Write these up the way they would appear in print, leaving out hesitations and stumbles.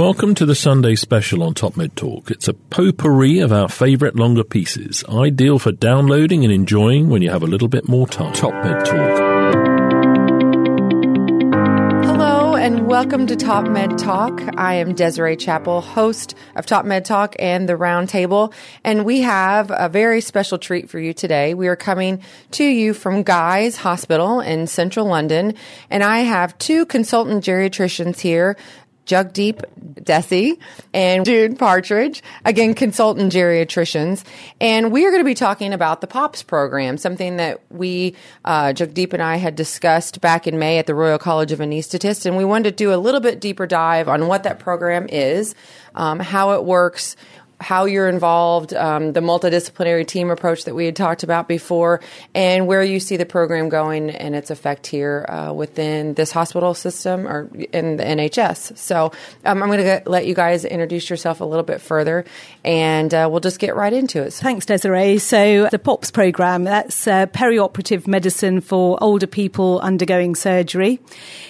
Welcome to the Sunday special on Top Med Talk. It's a potpourri of our favourite longer pieces, ideal for downloading and enjoying when you have a little bit more time. Top Med Talk. Hello and welcome to Top Med Talk. I am Desiree Chappell, host of Top Med Talk and the Roundtable, and we have a very special treat for you today. We are coming to you from Guy's Hospital in central London, and I have two consultant geriatricians here, Jugdeep Desi and Jude Partridge, again, consultant geriatricians. And we are going to be talking about the POPS program, something that we, Jugdeep and I had discussed back in May at the Royal College of Anaesthetists. And we wanted to do a little bit deeper dive on what that program is, how it works, how you're involved, the multidisciplinary team approach that we had talked about before, and where you see the program going and its effect here within this hospital system or in the NHS. So I'm going to let you guys introduce yourself a little bit further, and we'll just get right into it. Thanks, Desiree. So the POPS program, that's perioperative medicine for older people undergoing surgery.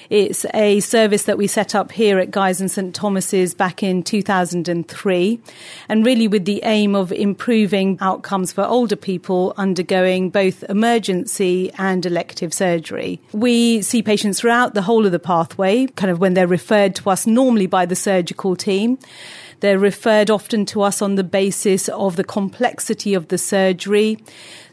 It's a service that we set up here at Guy's and St Thomas's back in 2003, and really with the aim of improving outcomes for older people undergoing both emergency and elective surgery. We see patients throughout the whole of the pathway, kind of when they're referred to us normally by the surgical team. They're referred often to us on the basis of the complexity of the surgery,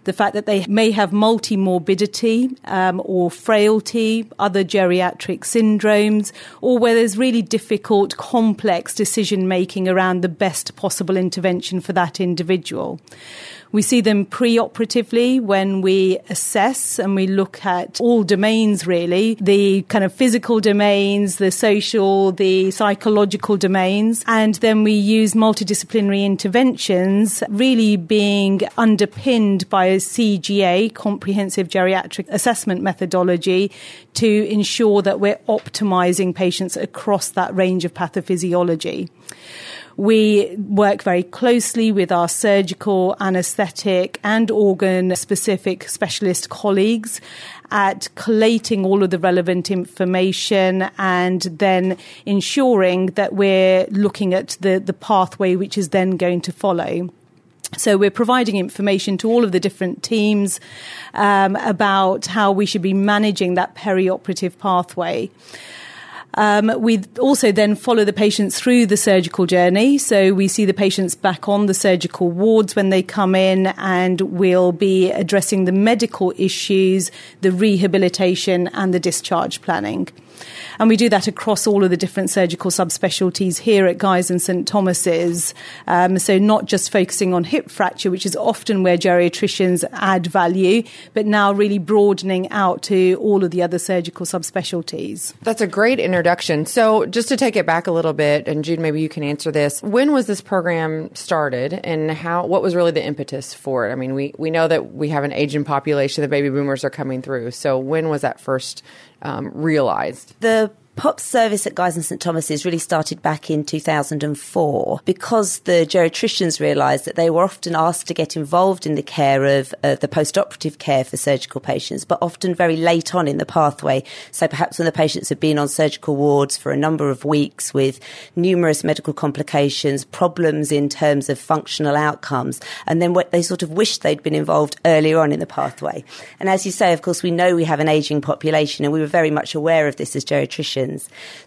the fact that they may have multi-morbidity or frailty, other geriatric syndromes, or where there's really difficult, complex decision-making around the best possible intervention for that individual. We see them preoperatively when we assess and we look at all domains, really, the kind of physical domains, the social, the psychological domains. And then we use multidisciplinary interventions really being underpinned by a CGA, Comprehensive Geriatric Assessment Methodology, to ensure that we're optimizing patients across that range of pathophysiology. We work very closely with our surgical, anaesthetic and organ-specific specialist colleagues at collating all of the relevant information and then ensuring that we're looking at the pathway which is then going to follow. So we're providing information to all of the different teams about how we should be managing that perioperative pathway. We also then follow the patients through the surgical journey. So we see the patients back on the surgical wards when they come in, and we'll be addressing the medical issues, the rehabilitation and the discharge planning. And we do that across all of the different surgical subspecialties here at Guy's and St Thomas's. So not just focusing on hip fracture, which is often where geriatricians add value, but now really broadening out to all of the other surgical subspecialties. That's a great introduction. So just to take it back a little bit, and Jude, maybe you can answer this. When was this program started, and what was really the impetus for it? I mean, we know that we have an aging population, the baby boomers are coming through. So when was that first realized? The POPS service at Guy's and St Thomas's really started back in 2004 because the geriatricians realised that they were often asked to get involved in the care of the post-operative care for surgical patients, but often very late on in the pathway. So perhaps when the patients have been on surgical wards for a number of weeks with numerous medical complications, problems in terms of functional outcomes, and then what they sort of wished they'd been involved earlier on in the pathway. And as you say, of course, we know we have an ageing population, and we were very much aware of this as geriatricians.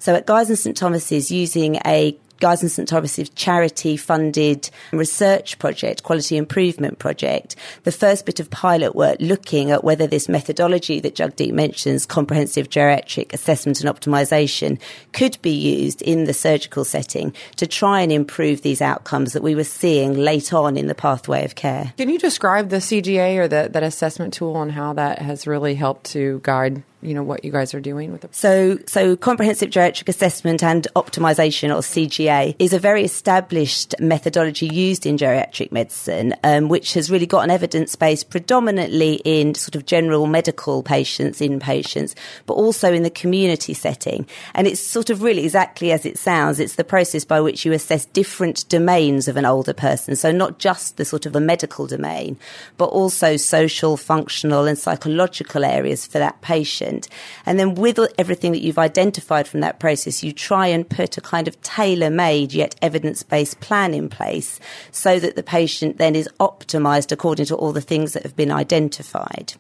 So at Guy's and St Thomas's, using a Guy's and St Thomas's charity-funded research project, quality improvement project, the first bit of pilot work looking at whether this methodology that Jugdeep mentions, comprehensive geriatric assessment and optimisation, could be used in the surgical setting to try and improve these outcomes that we were seeing late on in the pathway of care. Can you describe the CGA or that assessment tool and how that has really helped to guide what you guys are doing with it? So comprehensive geriatric assessment and optimisation, or CGA, is a very established methodology used in geriatric medicine, which has really got an evidence base predominantly in sort of general medical patients, inpatients, but also in the community setting. And it's sort of really exactly as it sounds. It's the process by which you assess different domains of an older person. So not just the sort of a medical domain, but also social, functional and psychological areas for that patient. patient. And then with everything that you've identified from that process, you try and put a kind of tailor-made yet evidence-based plan in place so that the patient then is optimised according to all the things that have been identified.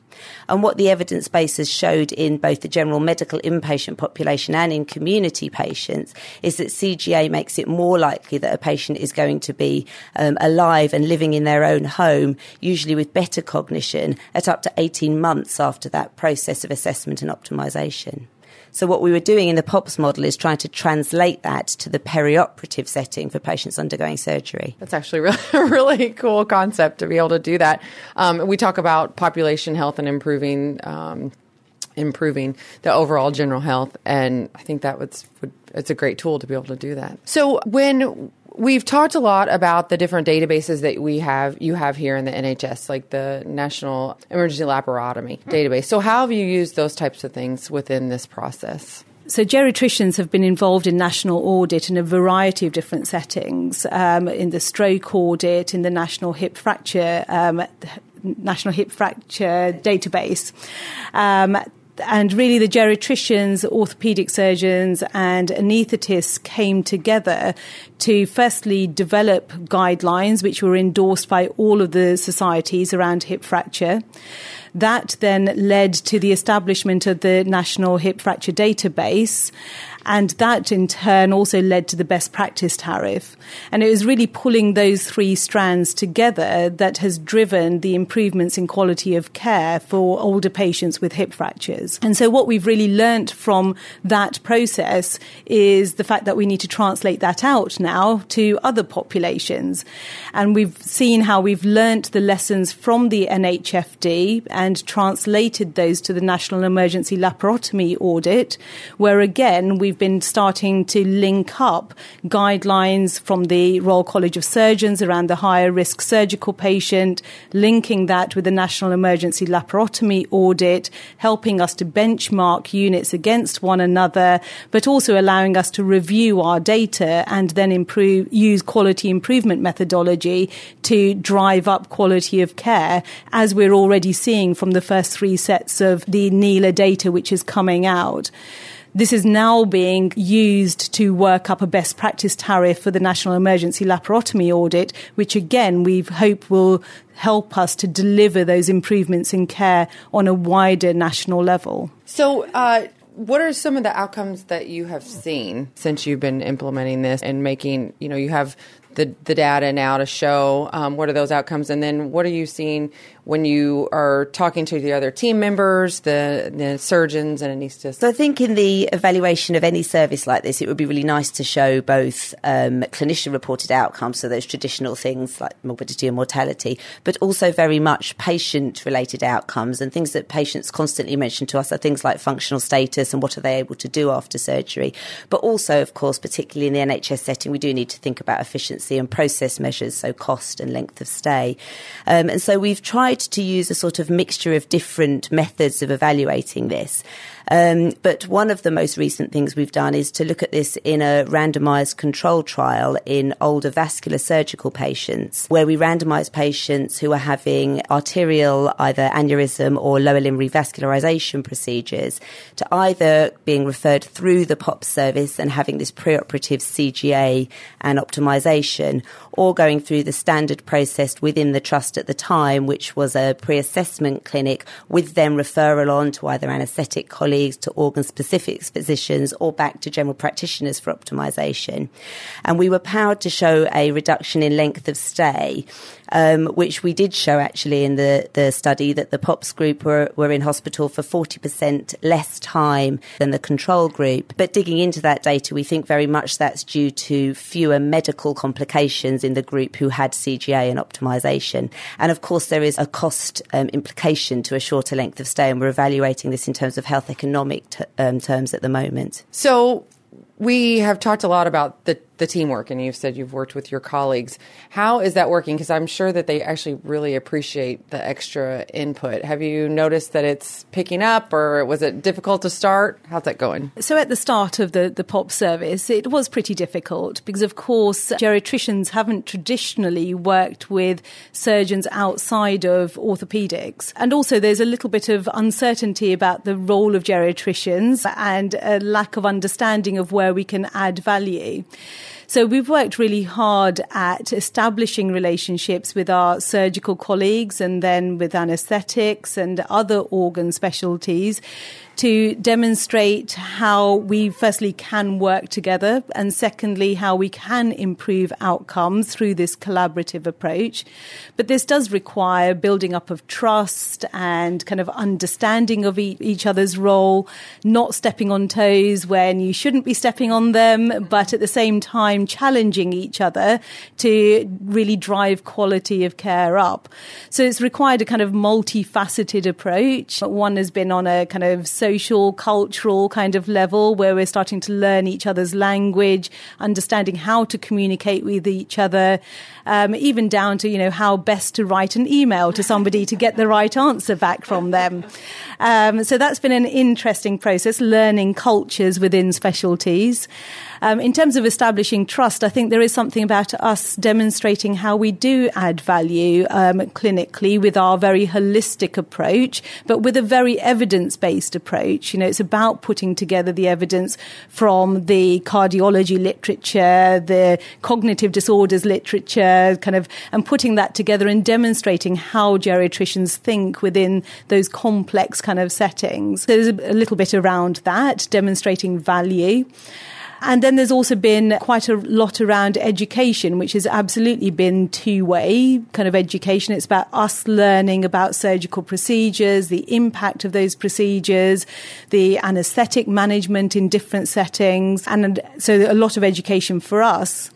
And what the evidence base has showed in both the general medical inpatient population and in community patients is that CGA makes it more likely that a patient is going to be alive and living in their own home, usually with better cognition, at up to 18 months after that process of assessment and optimisation. So what we were doing in the POPs model is trying to translate that to the perioperative setting for patients undergoing surgery. That's actually a really cool concept to be able to do that. We talk about population health and improving the overall general health, and I think it's a great tool to be able to do that. So when we've talked a lot about the different databases that you have here in the NHS, like the National Emergency Laparotomy database. So how have you used those types of things within this process? So geriatricians have been involved in national audit in a variety of different settings, in the stroke audit, in the National Hip Fracture database. And really the geriatricians, orthopaedic surgeons and anaesthetists came together to firstly develop guidelines which were endorsed by all of the societies around hip fracture. That then led to the establishment of the National Hip Fracture Database, and that in turn also led to the best practice tariff. And it was really pulling those three strands together that has driven the improvements in quality of care for older patients with hip fractures. And so what we've really learnt from that process is the fact that we need to translate that out now to other populations. And we've seen how we've learnt the lessons from the NHFD and translated those to the National Emergency Laparotomy Audit, where again we've been starting to link up guidelines from the Royal College of Surgeons around the higher risk surgical patient, linking that with the National Emergency Laparotomy Audit, helping us to benchmark units against one another, but also allowing us to review our data and then use quality improvement methodology to drive up quality of care, as we're already seeing from the first three sets of the NELA data which is coming out. This is now being used to work up a best practice tariff for the National Emergency Laparotomy Audit, which again we hope will help us to deliver those improvements in care on a wider national level. So, what are some of the outcomes that you have seen since you've been implementing this and making, you have the data now to show what are those outcomes, and then what are you seeing when you are talking to the other team members, the surgeons and anaesthetists? So I think in the evaluation of any service like this, it would be really nice to show both clinician-reported outcomes, so those traditional things like morbidity and mortality, but also very much patient-related outcomes, and things that patients constantly mention to us are things like functional status and what are they able to do after surgery. But also, of course, particularly in the NHS setting, we do need to think about efficiency and process measures, so cost and length of stay. And so we've tried to use a sort of mixture of different methods of evaluating this. But one of the most recent things we've done is to look at this in a randomised control trial in older vascular surgical patients, where we randomise patients who are having arterial either aneurysm or lower limb revascularisation procedures to either being referred through the POP service and having this preoperative CGA and optimisation, or going through the standard process within the trust at the time, which was a pre-assessment clinic with then referral on to either anaesthetic colleagues, to organ-specific physicians, or back to general practitioners for optimisation. And we were powered to show a reduction in length of stay, which we did show actually in the study, that the POPs group were in hospital for 40% less time than the control group. But digging into that data, we think very much that's due to fewer medical complications in the group who had CGA and optimisation. And of course, there is a cost implication to a shorter length of stay, and we're evaluating this in terms of health economic terms at the moment. So we have talked a lot about the the teamwork, and you've said you've worked with your colleagues. How is that working? Because I'm sure that they actually really appreciate the extra input. Have you noticed that it's picking up, or was it difficult to start? How's that going? So at the start of the POP service, it was pretty difficult because, of course, geriatricians haven't traditionally worked with surgeons outside of orthopedics. And also there's a little bit of uncertainty about the role of geriatricians and a lack of understanding of where we can add value. So we've worked really hard at establishing relationships with our surgical colleagues and then with anaesthetics and other organ specialties to demonstrate how we firstly can work together and secondly how we can improve outcomes through this collaborative approach. But this does require building up of trust and kind of understanding of each other's role, not stepping on toes when you shouldn't be stepping on them, but at the same time challenging each other to really drive quality of care up. So it's required a kind of multifaceted approach. One has been on a kind of social, cultural kind of level where we're starting to learn each other's language, understanding how to communicate with each other, even down to, how best to write an email to somebody to get the right answer back from them. So that's been an interesting process, learning cultures within specialties. In terms of establishing trust, I think there is something about us demonstrating how we do add value clinically with our very holistic approach, but with a very evidence-based approach. It's about putting together the evidence from the cardiology literature, the cognitive disorders literature, and putting that together and demonstrating how geriatricians think within those complex kind of settings. So there's a little bit around that, demonstrating value. And then there's also been quite a lot around education, which has absolutely been two-way kind of education. It's about us learning about surgical procedures, the impact of those procedures, the anaesthetic management in different settings. And so a lot of education for us,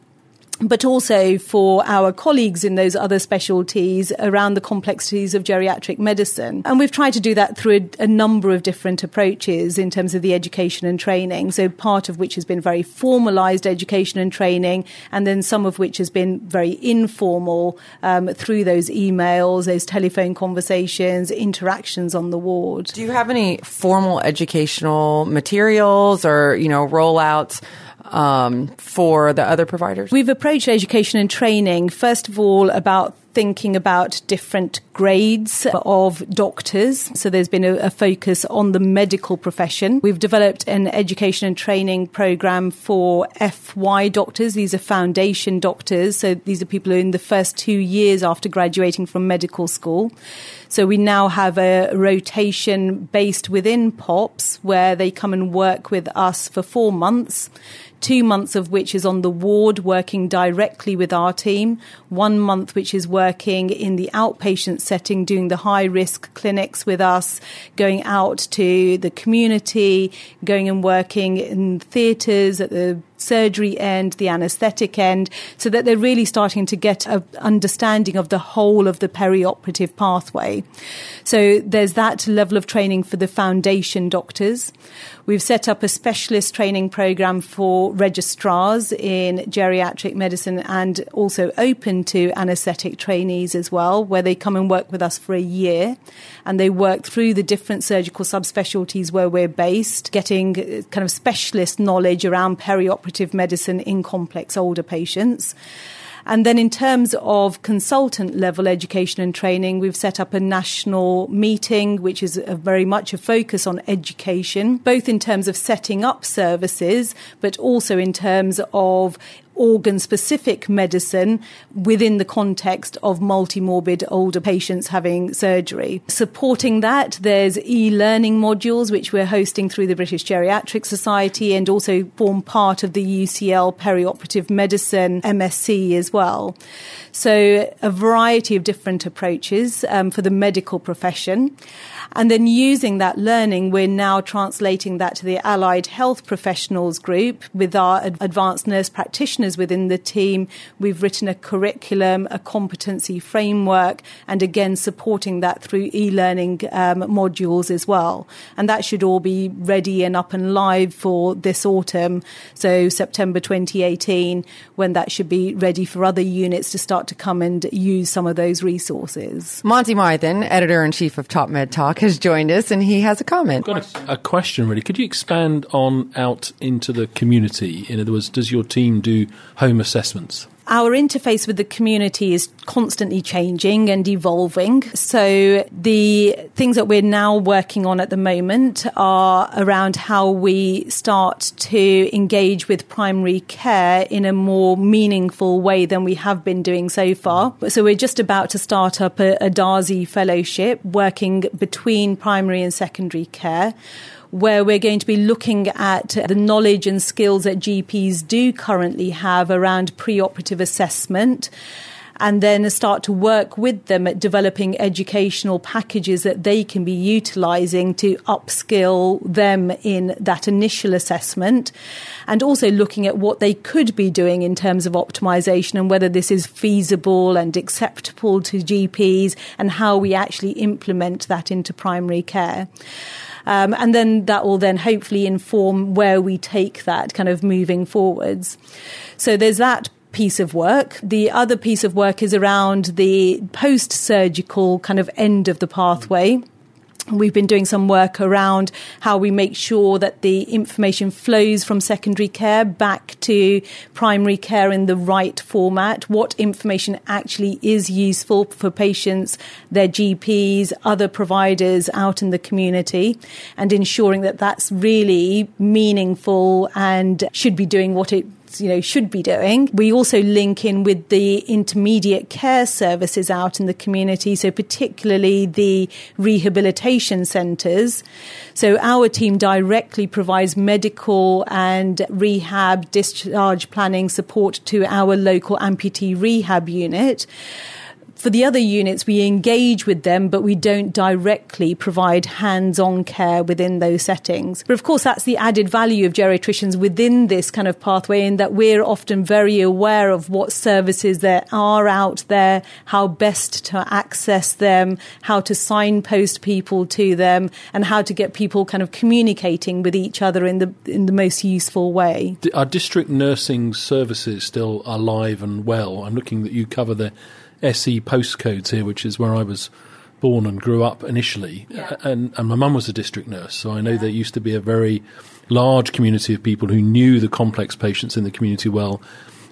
but also for our colleagues in those other specialties around the complexities of geriatric medicine. And we've tried to do that through a number of different approaches in terms of the education and training. So part of which has been very formalised education and training, and then some of which has been very informal through those emails, those telephone conversations, interactions on the ward. Do you have any formal educational materials or, rollouts for the other providers? We've approached education and training, first of all, about thinking about different grades of doctors. So there's been a focus on the medical profession. We've developed an education and training program for FY doctors. These are foundation doctors. So these are people who are in the first 2 years after graduating from medical school. So we now have a rotation based within POPs where they come and work with us for 4 months. 2 months of which is on the ward working directly with our team, 1 month which is working in the outpatient setting doing the high risk clinics with us, going out to the community, going and working in theatres at the surgery end, the anaesthetic end, so that they're really starting to get an understanding of the whole of the perioperative pathway. So there's that level of training for the foundation doctors. We've set up a specialist training program for registrars in geriatric medicine and also open to anaesthetic trainees as well, where they come and work with us for a year and they work through the different surgical subspecialties where we're based, getting kind of specialist knowledge around perioperative medicine in complex older patients. And then in terms of consultant level education and training, we've set up a national meeting, which is very much a focus on education, both in terms of setting up services, but also in terms of organ-specific medicine within the context of multimorbid older patients having surgery. Supporting that, there's e-learning modules, which we're hosting through the British Geriatric Society and also form part of the UCL Perioperative Medicine MSc as well. So a variety of different approaches for the medical profession. And then using that learning, we're now translating that to the allied health professionals group with our advanced nurse practitioner practitioners within the team, we've written a curriculum, a competency framework, and again supporting that through e-learning modules as well. And that should all be ready and up and live for this autumn, so September 2018, when that should be ready for other units to start to come and use some of those resources. Monty Mythen, editor-in-chief of Top Med Talk, has joined us, and he has a comment. I've got a question, really. Could you expand on out into the community? In other words, does your team do home assessments? Our interface with the community is constantly changing and evolving. So the things that we're now working on at the moment are around how we start to engage with primary care in a more meaningful way than we have been doing so far. So we're just about to start up a Darzi fellowship working between primary and secondary care, where we're going to be looking at the knowledge and skills that GPs do currently have around preoperative assessment, and then start to work with them at developing educational packages that they can be utilising to upskill them in that initial assessment, and also looking at what they could be doing in terms of optimisation and whether this is feasible and acceptable to GPs, and how we actually implement that into primary care. And then that will then hopefully inform where we take that kind of moving forwards. So there's that piece of work. The other piece of work is around the post-surgical kind of end of the pathway. We've been doing some work around how we make sure that the information flows from secondary care back to primary care in the right format, what information actually is useful for patients, their GPs, other providers out in the community, and ensuring that that's really meaningful and should be doing what it should be doing. We also link in with the intermediate care services out in the community, so particularly the rehabilitation centres. So our team directly provides medical and rehab discharge planning support to our local amputee rehab unit. For the other units, we engage with them, but we don't directly provide hands-on care within those settings. But of course, that's the added value of geriatricians within this kind of pathway, in that we're often very aware of what services there are out there, how best to access them, how to signpost people to them, and how to get people kind of communicating with each other in the most useful way. Are district nursing services still alive and well? I'm looking that you cover the SE postcodes here, which is where I was born and grew up initially. Yeah. And my mum was a district nurse, so I know there used to be a very large community of people who knew the complex patients in the community well,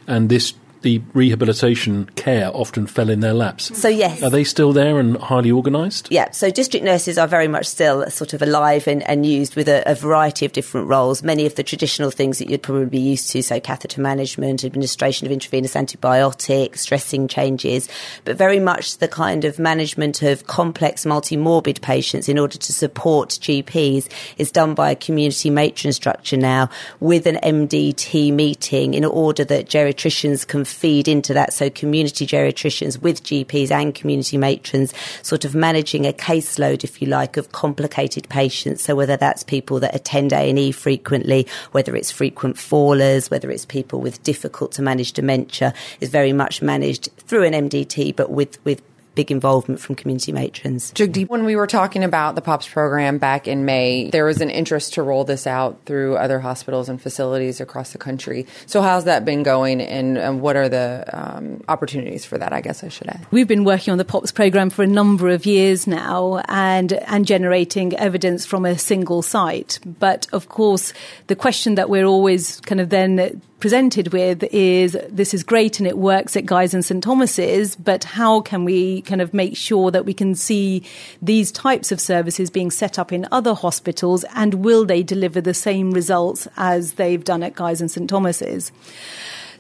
and the rehabilitation care often fell in their laps. So yes. Are they still there and highly organised? Yeah, so district nurses are very much still sort of alive and used with a variety of different roles. Many of the traditional things that you'd probably be used to, so catheter management, administration of intravenous antibiotics, dressing changes, but very much the kind of management of complex multi-morbid patients in order to support GPs is done by a community matron structure now, with an MDT meeting in order that geriatricians can feed into that. So community geriatricians with GPs and community matrons sort of managing a caseload, if you like, of complicated patients. So whether that's people that attend A&E frequently, whether it's frequent fallers, whether it's people with difficult to manage dementia, is very much managed through an MDT, but with big involvement from community matrons. Jugdeep, when we were talking about the POPs program back in May, there was an interest to roll this out through other hospitals and facilities across the country. So how's that been going, and what are the opportunities for that, I guess I should add? We've been working on the POPs program for a number of years now and generating evidence from a single site. But of course, the question that we're always kind of then presented with is, this is great and it works at Guy's and St Thomas's, but how can we kind of make sure that we can see these types of services being set up in other hospitals, and will they deliver the same results as they've done at Guy's and St Thomas's?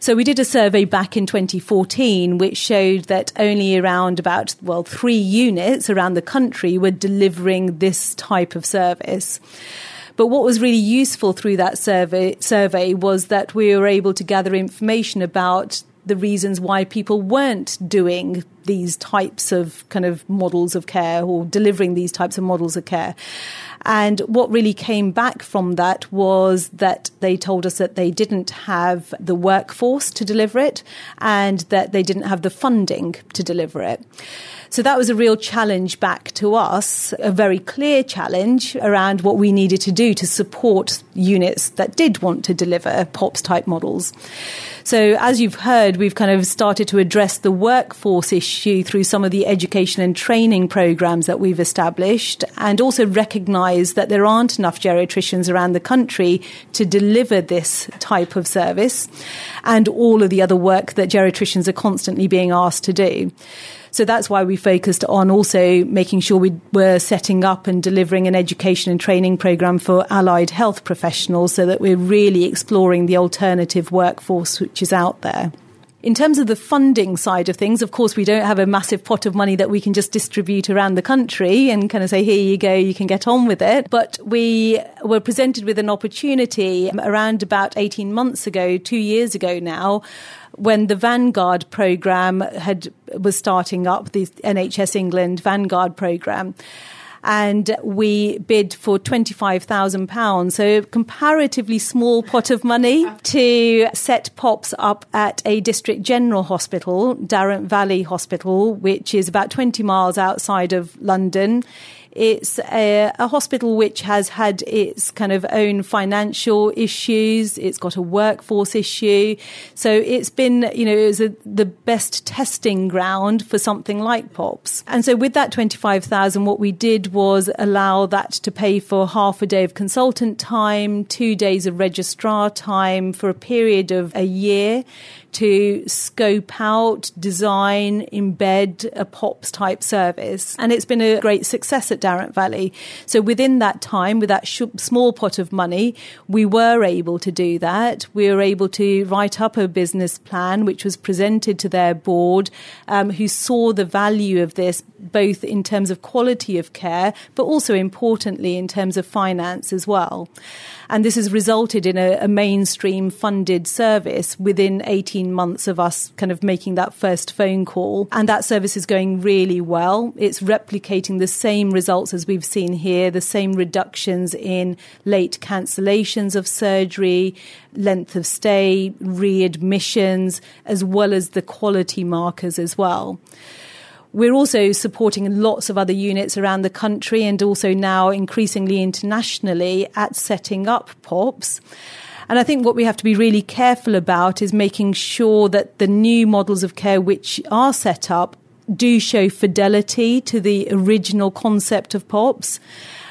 So we did a survey back in 2014 which showed that only around 3 units around the country were delivering this type of service. But what was really useful through that survey was that we were able to gather information about the reasons why people weren't doing these types of kind of models of care or delivering these types of models of care. And what really came back from that was that they told us that they didn't have the workforce to deliver it and that they didn't have the funding to deliver it. So that was a real challenge back to us, a very clear challenge around what we needed to do to support units that did want to deliver POPs type models. So as you've heard, we've kind of started to address the workforce issue through some of the education and training programs that we've established, and also recognise that there aren't enough geriatricians around the country to deliver this type of service and all of the other work that geriatricians are constantly being asked to do. So that's why we focused on also making sure we were setting up and delivering an education and training program for allied health professionals so that we're really exploring the alternative workforce which is out there. In terms of the funding side of things, of course, we don't have a massive pot of money that we can just distribute around the country and kind of say, here you go, you can get on with it. But we were presented with an opportunity around about 18 months ago, 2 years ago now, when the Vanguard programme was starting up, the NHS England Vanguard programme. And we bid for £25,000, so a comparatively small pot of money to set POPs up at a district general hospital, Darrant Valley Hospital, which is about 20 miles outside of London. It's a hospital which has had its kind of own financial issues. It's got a workforce issue. So it's been, it was the best testing ground for something like POPs. And so with that 25,000, what we did was allow that to pay for half a day of consultant time, 2 days of registrar time for a period of a year to scope out, design, embed a POPs type service. And it's been a great success at Darrant Valley. So within that time, with that small pot of money, we were able to do that. We were able to write up a business plan, which was presented to their board, who saw the value of this, both in terms of quality of care, but also importantly in terms of finance as well. And this has resulted in a mainstream funded service within 18 months of us kind of making that first phone call. And that service is going really well. It's replicating the same results as we've seen here, the same reductions in late cancellations of surgery, length of stay, readmissions, as well as the quality markers as well. We're also supporting lots of other units around the country and also now increasingly internationally at setting up POPs. And I think what we have to be really careful about is making sure that the new models of care which are set up do show fidelity to the original concept of POPs.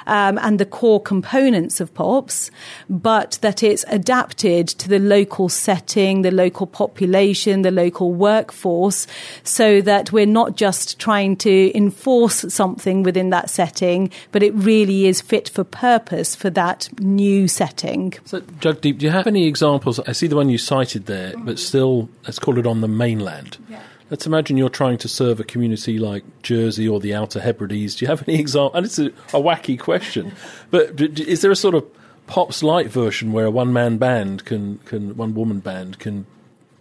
And the core components of POPs, but that it's adapted to the local setting, the local population, the local workforce, so that we're not just trying to enforce something within that setting, but it really is fit for purpose for that new setting. So, Jagdeep, do you have any examples? I see the one you cited there, but still, let's call it on the mainland. Yeah. Let's imagine you're trying to serve a community like Jersey or the Outer Hebrides. Do you have any example? And it's a wacky question, but is there a sort of POPs light version where a one-woman band can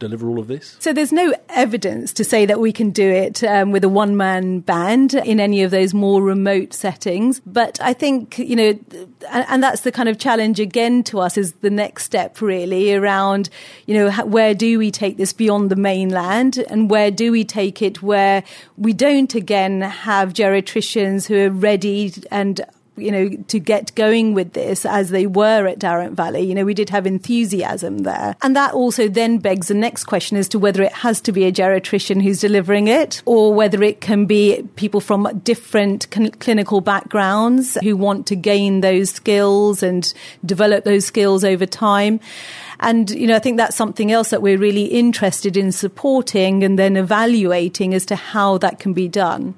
deliver all of this? So there's no evidence to say that we can do it with a one-man band in any of those more remote settings. But I think, and that's the kind of challenge again to us is the next step really around, where do we take this beyond the mainland and where do we take it where we don't again have geriatricians who are ready and to get going with this as they were at Darrant Valley. We did have enthusiasm there. And that also then begs the next question as to whether it has to be a geriatrician who's delivering it or whether it can be people from different clinical backgrounds who want to gain those skills and develop those skills over time. And, I think that's something else that we're really interested in supporting and then evaluating as to how that can be done.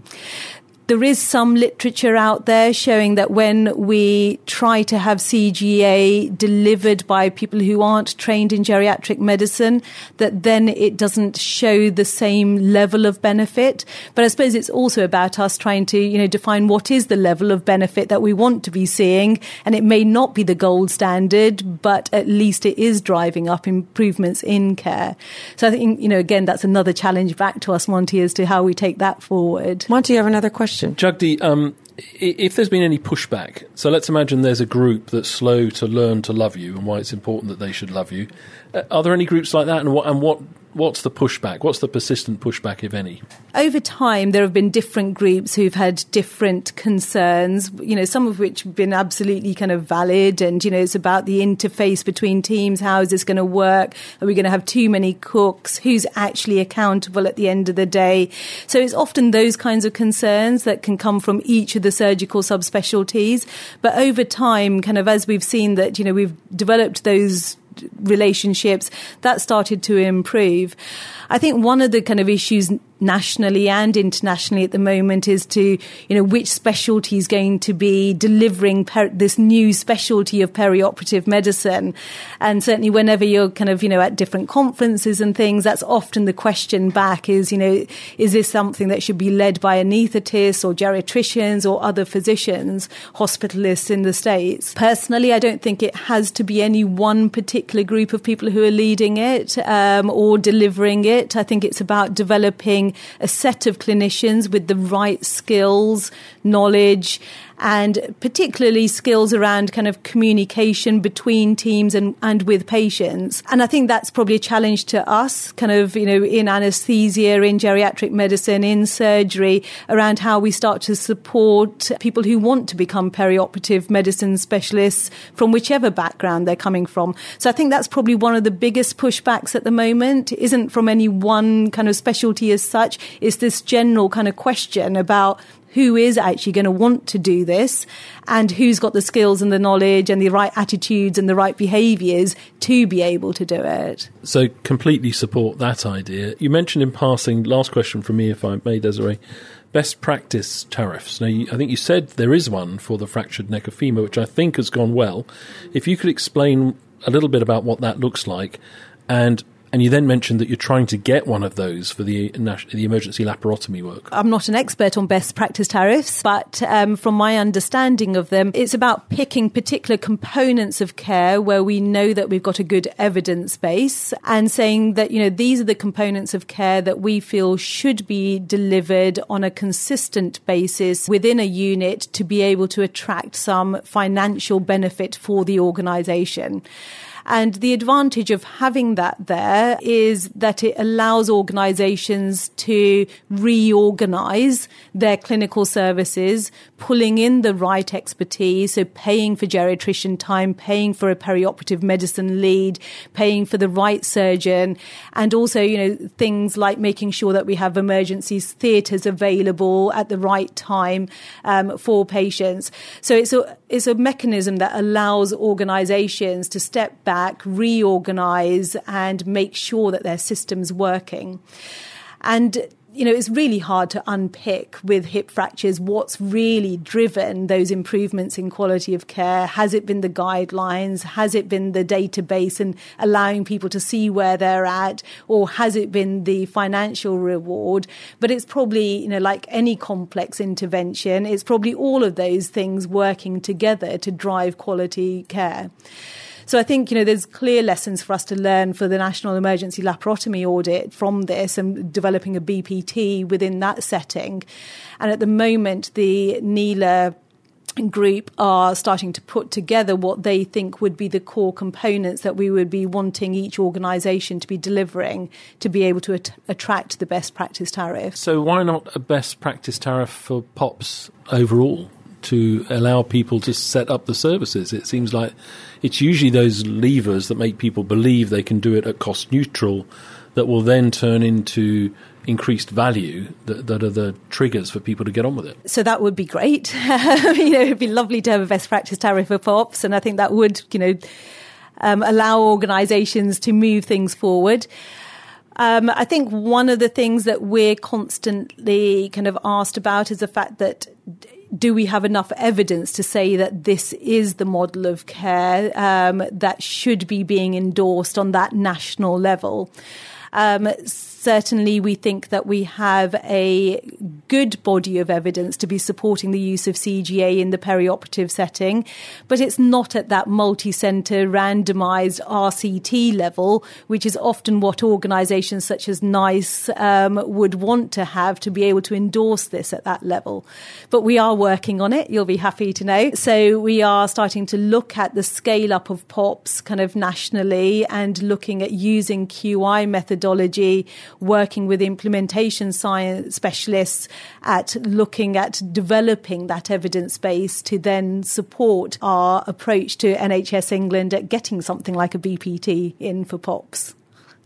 There is some literature out there showing that when we try to have CGA delivered by people who aren't trained in geriatric medicine, that then it doesn't show the same level of benefit. But I suppose it's also about us trying to, define what is the level of benefit that we want to be seeing. And it may not be the gold standard, but at least it is driving up improvements in care. So I think, again, that's another challenge back to us, Monty, as to how we take that forward. Monty, you have another question? Jagdi, if there's been any pushback, so let's imagine there's a group that's slow to learn to love you and why it's important that they should love you. Are there any groups like that? And what's the pushback? What's the persistent pushback, if any? Over time, there have been different groups who've had different concerns, some of which have been absolutely kind of valid. And, it's about the interface between teams. How is this going to work? Are we going to have too many cooks? Who's actually accountable at the end of the day? So it's often those kinds of concerns that can come from each of the surgical subspecialties. But over time, kind of as we've seen that, we've developed those relationships, that started to improve. I think one of the kind of issues nationally and internationally at the moment is to, which specialty is going to be delivering this new specialty of perioperative medicine. And certainly whenever you're kind of, at different conferences and things, that's often the question back is, is this something that should be led by anaesthetists or geriatricians or other physicians, hospitalists in the States? Personally, I don't think it has to be any one particular group of people who are leading it or delivering it. I think it's about developing a set of clinicians with the right skills, knowledge, and particularly skills around kind of communication between teams and with patients. And I think that's probably a challenge to us, kind of, in anaesthesia, in geriatric medicine, in surgery, around how we start to support people who want to become perioperative medicine specialists from whichever background they're coming from. So I think that's probably one of the biggest pushbacks at the moment. It isn't from any one kind of specialty as such. It's this general kind of question about who is actually going to want to do this and who's got the skills and the knowledge and the right attitudes and the right behaviours to be able to do it. So completely support that idea. You mentioned in passing, last question from me if I may, Desiree, best practice tariffs. Now, I think you said there is one for the fractured neck of femur, which I think has gone well. If you could explain a little bit about what that looks like, and you then mentioned that you're trying to get one of those for the emergency laparotomy work. I'm not an expert on best practice tariffs, but from my understanding of them, it's about picking particular components of care where we know that we've got a good evidence base and saying that, these are the components of care that we feel should be delivered on a consistent basis within a unit to be able to attract some financial benefit for the organisation. And the advantage of having that there is that it allows organisations to reorganise their clinical services, pulling in the right expertise, so paying for geriatrician time, paying for a perioperative medicine lead, paying for the right surgeon, and also, things like making sure that we have emergency theatres available at the right time for patients. So it's a mechanism that allows organisations to step back, reorganise and make sure that their system's working. And it's really hard to unpick with hip fractures what's really driven those improvements in quality of care. Has it been the guidelines? Has it been the database and allowing people to see where they're at? Or has it been the financial reward? But it's probably, like any complex intervention, it's probably all of those things working together to drive quality care. So I think, there's clear lessons for us to learn for the National Emergency Laparotomy Audit from this and developing a BPT within that setting. And at the moment, the NELA group are starting to put together what they think would be the core components that we would be wanting each organisation to be delivering to be able to attract the best practice tariff. So why not a best practice tariff for POPs overall to allow people to set up the services? It seems like it's usually those levers that make people believe they can do it at cost neutral that will then turn into increased value that are the triggers for people to get on with it. So that would be great. It'd be lovely to have a best practice tariff for POPs, and I think that would, allow organisations to move things forward. I think one of the things that we're constantly kind of asked about is the fact that do we have enough evidence to say that this is the model of care that should be being endorsed on that national level? Certainly, we think that we have a good body of evidence to be supporting the use of CGA in the perioperative setting, but it's not at that multi-centre randomised RCT level, which is often what organisations such as NICE would want to have to be able to endorse this at that level. But we are working on it, you'll be happy to know. So we are starting to look at the scale-up of POPs kind of nationally and looking at using QI methodology, working with implementation science specialists at looking at developing that evidence base to then support our approach to NHS England at getting something like a BPT in for POPs.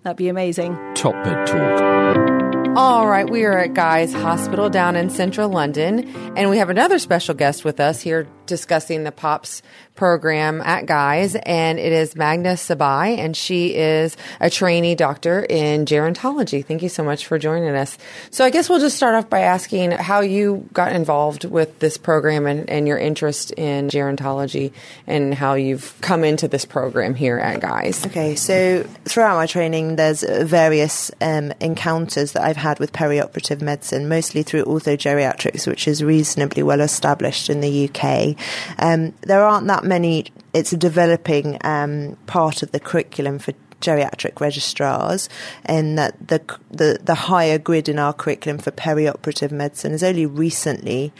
That'd be amazing. Top Med Talk. All right, we are at Guy's Hospital down in central London, and we have another special guest with us here discussing the POPs program at Guy's, and it is Magna Sabai, and she is a trainee doctor in gerontology. Thank you so much for joining us. So I guess we'll just start off by asking how you got involved with this program and your interest in gerontology and how you've come into this program here at Guy's. Okay, so throughout my training, there's various encounters that I've had with perioperative medicine, mostly through orthogeriatrics, which is reasonably well established in the UK. There aren't that many. It's a developing part of the curriculum for geriatric registrars, and that the higher grid in our curriculum for perioperative medicine has only recently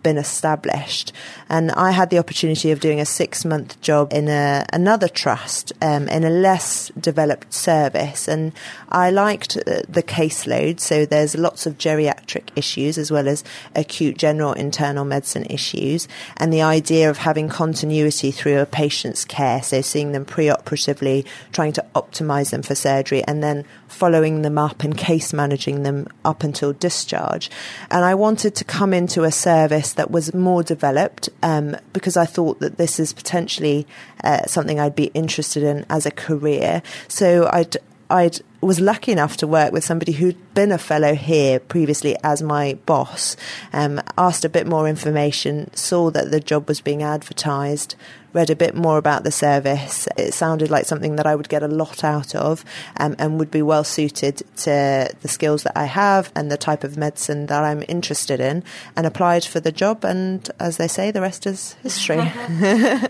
been established. And I had the opportunity of doing a 6-month job in another trust in a less developed service, and I liked the caseload. So there's lots of geriatric issues as well as acute general internal medicine issues, and the idea of having continuity through a patient's care, so seeing them preoperatively, trying to optimize them for surgery, and then following them up and case managing them up until discharge. And I wanted to come into a service that was more developed because I thought that this is potentially something I'd be interested in as a career. So I was lucky enough to work with somebody who'd been a fellow here previously as my boss, asked a bit more information, saw that the job was being advertised, read a bit more about the service. It sounded like something that I would get a lot out of and would be well suited to the skills that I have and the type of medicine that I'm interested in, and applied for the job. And as they say, the rest is history.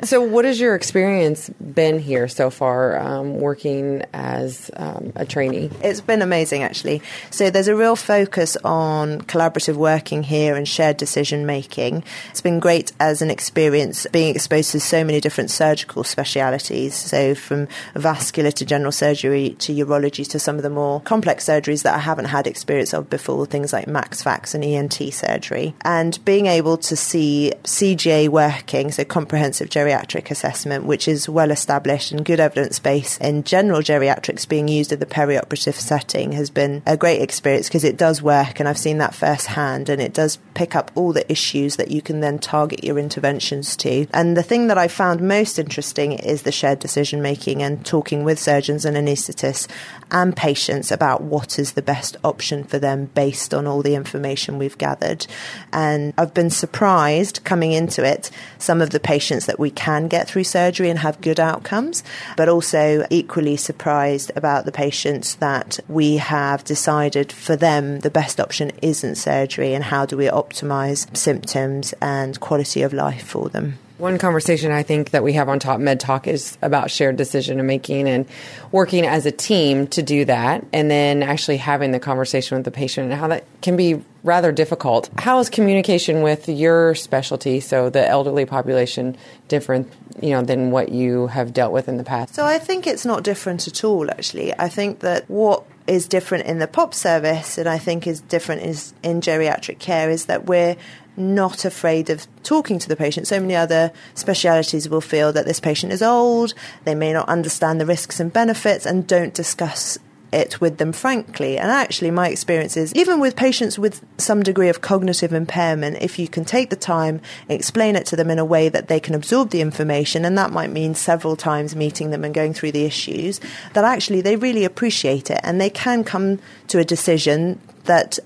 So what has your experience been here so far, working as a trainee? It's been amazing, actually. So there's a real focus on collaborative working here and shared decision making. It's been great as an experience being exposed to so many different surgical specialities, so from vascular to general surgery to urology to some of the more complex surgeries that I haven't had experience of before, things like max fax and ENT surgery. And being able to see CGA working, so comprehensive geriatric assessment, which is well established and good evidence base in general geriatrics being used in the perioperative setting, has been a great experience because it does work, and I've seen that firsthand, and it does pick up all the issues that you can then target your interventions to. And the thing that I found most interesting is the shared decision making and talking with surgeons and anaesthetists and patients about what is the best option for them based on all the information we've gathered. And I've been surprised coming into it, some of the patients that we can get through surgery and have good outcomes, but also equally surprised about the patients that we have decided for them the best option isn't surgery, and how do we optimise symptoms and quality of life for them. One conversation I think that we have on Top Med Talk is about shared decision making and working as a team to do that, and then actually having the conversation with the patient and how that can be rather difficult. How is communication with your specialty, so the elderly population, different, than what you have dealt with in the past? So I think it's not different at all, actually. I think that what is different in the POP service, and I think is different in geriatric care, is that we're not afraid of talking to the patient. So many other specialities will feel that this patient is old, they may not understand the risks and benefits, and don't discuss it with them frankly. And actually, my experience is, even with patients with some degree of cognitive impairment, if you can take the time, explain it to them in a way that they can absorb the information, and that might mean several times meeting them and going through the issues, that actually they really appreciate it and they can come to a decision that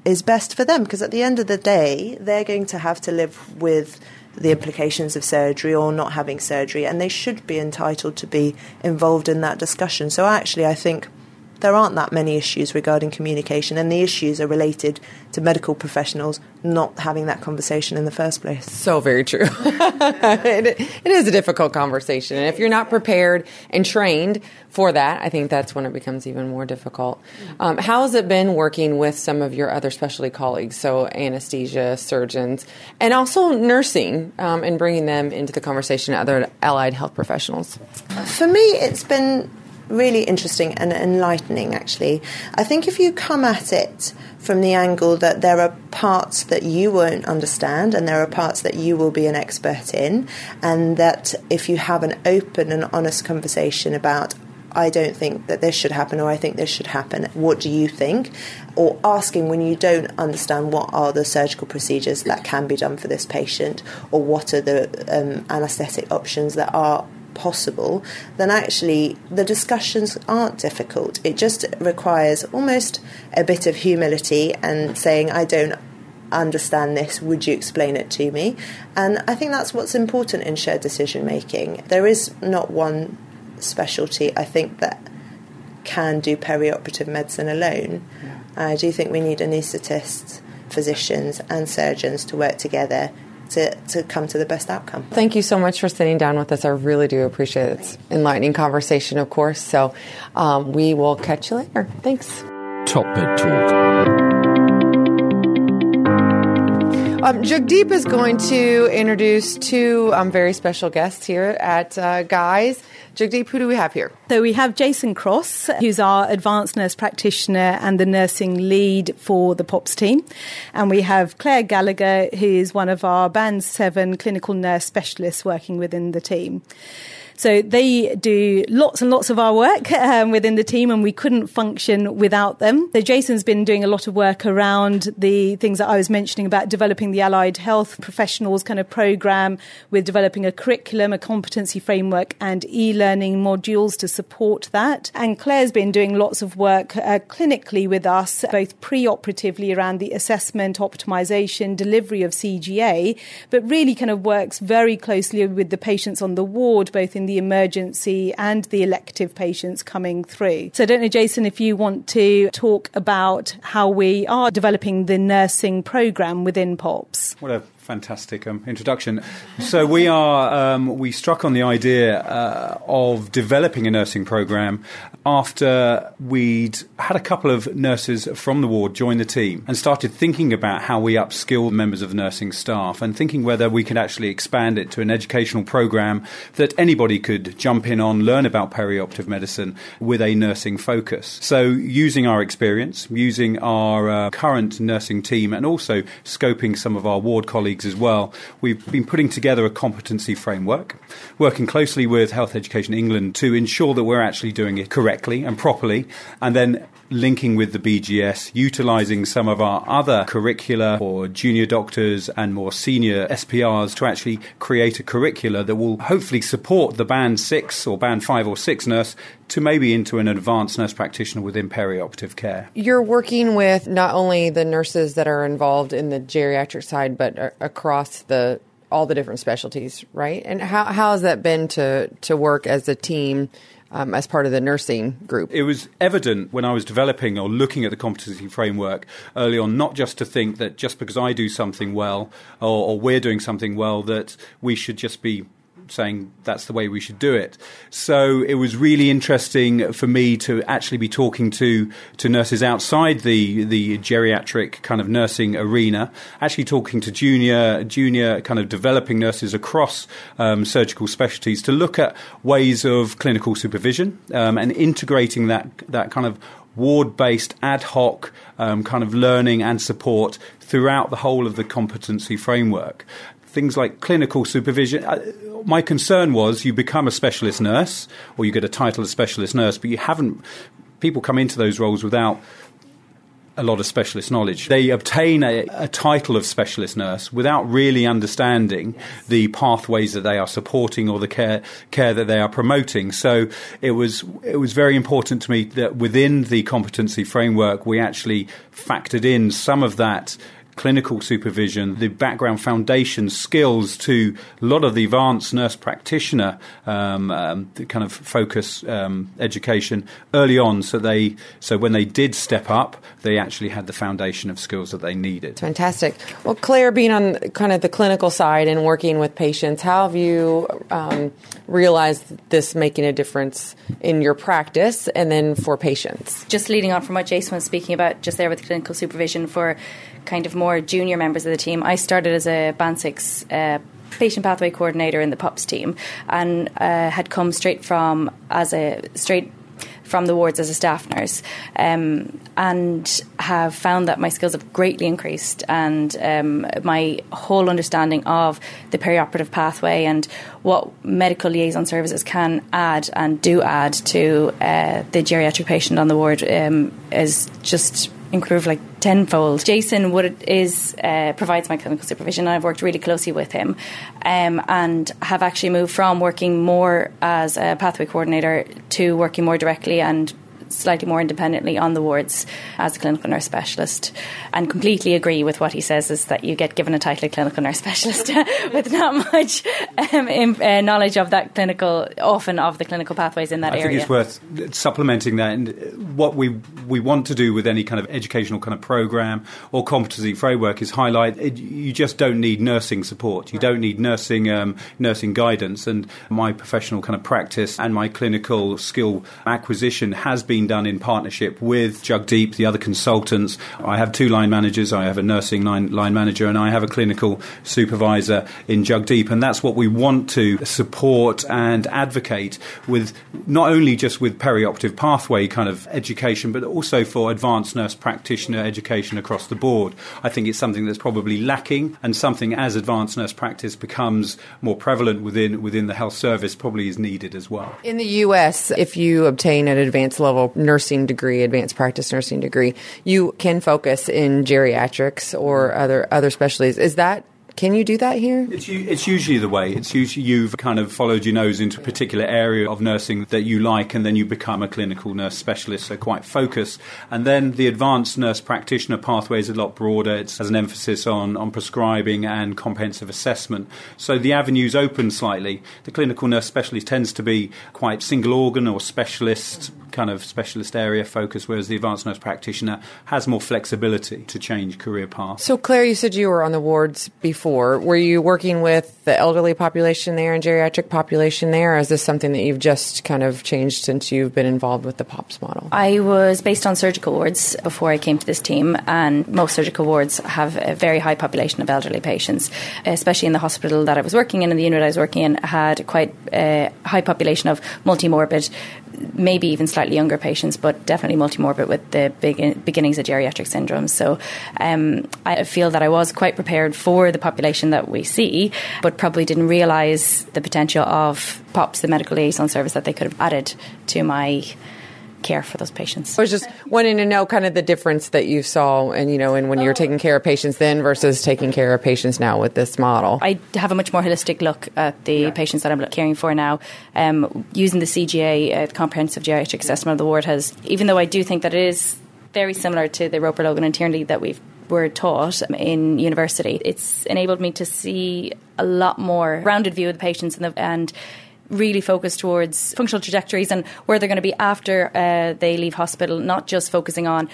is best for them, because at the end of the day, they're going to have to live with the implications of surgery or not having surgery, and they should be entitled to be involved in that discussion. So actually, I think there aren't that many issues regarding communication, and the issues are related to medical professionals not having that conversation in the first place. So very true. It is a difficult conversation. And if you're not prepared and trained for that, I think that's when it becomes even more difficult. How has it been working with some of your other specialty colleagues, so anesthesia, surgeons, and also nursing, and bringing them into the conversation, other allied health professionals? For me, it's been really interesting and enlightening, actually. I think if you come at it from the angle that there are parts that you won't understand and there are parts that you will be an expert in, and that if you have an open and honest conversation about, I don't think that this should happen, or I think this should happen, what do you think? Or asking when you don't understand, what are the surgical procedures that can be done for this patient, or what are the anaesthetic options that are possible, then actually the discussions aren't difficult. It just requires almost a bit of humility and saying, I don't understand this, would you explain it to me? And I think that's what's important in shared decision making. There is not one specialty, I think, that can do perioperative medicine alone. I do think we need anaesthetists, physicians and surgeons to work together to come to the best outcome. Thank you so much for sitting down with us. I really do appreciate it. It's enlightening conversation, of course. So we will catch you later. Thanks. Top Med Talk. Jagdeep is going to introduce two very special guests here at Guy's. Jagdeep, who do we have here? So we have Jason Cross, who's our advanced nurse practitioner and the nursing lead for the POPs team. And we have Claire Gallagher, who is one of our Band 7 clinical nurse specialists working within the team. So they do lots and lots of our work within the team, and we couldn't function without them. So Jason's been doing a lot of work around the things that I was mentioning about developing the allied health professionals kind of program, with developing a curriculum, a competency framework and e-learning modules to support that. And Claire's been doing lots of work clinically with us, both pre-operatively around the assessment, optimisation, delivery of CGA, but really kind of works very closely with the patients on the ward, both in the emergency and the elective patients coming through. So I don't know, Jason, if you want to talk about how we are developing the nursing programme within POPs. What a fantastic introduction. So we struck on the idea of developing a nursing programme after we'd had a couple of nurses from the ward join the team and started thinking about how we upskill members of nursing staff, and thinking whether we could actually expand it to an educational programme that anybody could jump in on, learn about perioperative medicine with a nursing focus. So using our experience, using our current nursing team, and also scoping some of our ward colleagues as well, we've been putting together a competency framework, working closely with Health Education England to ensure that we're actually doing it correctly and properly, and then linking with the BGS, utilising some of our other curricula for junior doctors and more senior SPRs to actually create a curricula that will hopefully support the Band 6 or Band 5 or 6 nurse to maybe into an advanced nurse practitioner within perioperative care. You're working with not only the nurses that are involved in the geriatric side, but across all the different specialties, right? And how has that been to work as a team as part of the nursing group? It was evident when I was developing or looking at the competency framework early on, not just to think that just because I do something well or we're doing something well, that we should just be saying that's the way we should do it. So it was really interesting for me to actually be talking to nurses outside the geriatric kind of nursing arena, actually talking to junior kind of developing nurses across surgical specialties to look at ways of clinical supervision and integrating that kind of ward-based ad hoc kind of learning and support throughout the whole of the competency framework. Things like clinical supervision. My concern was you become a specialist nurse, or you get a title of specialist nurse, but you haven't people come into those roles without a lot of specialist knowledge. They obtain a title of specialist nurse without really understanding the pathways that they are supporting or the care that they are promoting. So it was very important to me that within the competency framework we actually factored in some of that clinical supervision, the background foundation skills to a lot of the advanced nurse practitioner the kind of focus education early on, so when they did step up, they actually had the foundation of skills that they needed. Fantastic. Well, Claire, being on kind of the clinical side and working with patients, how have you realized this making a difference in your practice and then for patients? Just leading on from what Jason was speaking about just there with clinical supervision for kind of more junior members of the team, I started as a Band 6 patient pathway coordinator in the PUPS team, and had come straight from the wards as a staff nurse, and have found that my skills have greatly increased, and my whole understanding of the perioperative pathway and what medical liaison services can add and do add to the geriatric patient on the ward is just improved like tenfold. Jason provides my clinical supervision, and I've worked really closely with him, and have actually moved from working more as a pathway coordinator to working more directly and slightly more independently on the wards as a clinical nurse specialist, and completely agree with what he says, is that you get given a title of clinical nurse specialist with not much knowledge of that often of the clinical pathways in that area. I think it's worth supplementing that, and what we want to do with any kind of educational kind of program or competency framework is highlight you just don't need nursing support, you don't need nursing guidance, and my professional kind of practice and my clinical skill acquisition has been done in partnership with Jugdeep, the other consultants. I have 2 line managers. I have a nursing line manager, and I have a clinical supervisor in Jugdeep, and that's what we want to support and advocate with, not only just with perioperative pathway kind of education, but also for advanced nurse practitioner education across the board. I think it's something that's probably lacking, and something as advanced nurse practice becomes more prevalent within the health service probably is needed as well. In the U.S., if you obtain an advanced level nursing degree, advanced practice nursing degree, you can focus in geriatrics or other specialties. Can you do that here? It's usually the way. It's usually you've kind of followed your nose into a particular area of nursing that you like, and then you become a clinical nurse specialist, so quite focused. And then the advanced nurse practitioner pathway is a lot broader. It has an emphasis on prescribing and comprehensive assessment. So the avenues open slightly. The clinical nurse specialist tends to be quite single organ or specialist area focus, whereas the advanced nurse practitioner has more flexibility to change career paths. So Claire, you said you were on the wards before. Were you working with the elderly population there and geriatric population there, or is this something that you've just kind of changed since you've been involved with the POPS model? I was based on surgical wards before I came to this team, and most surgical wards have a very high population of elderly patients, especially in the hospital that I was working in and the unit I was working in had quite a high population of multimorbid, maybe even slightly younger patients, but definitely multimorbid with the beginnings of geriatric syndromes. So I feel that I was quite prepared for the population that we see, but probably didn't realise the potential of POPS, the medical liaison service, that they could have added to my care for those patients. I was just wanting to know kind of the difference that you saw and when you're taking care of patients then versus taking care of patients now with this model. I have a much more holistic look at the patients that I'm caring for now. Using the CGA, the Comprehensive Geriatric Assessment of the Ward, even though I do think that it is very similar to the Roper, Logan and Tierney that were taught in university, it's enabled me to see a lot more rounded view of the patients and really focus towards functional trajectories and where they're going to be after they leave hospital, not just focusing on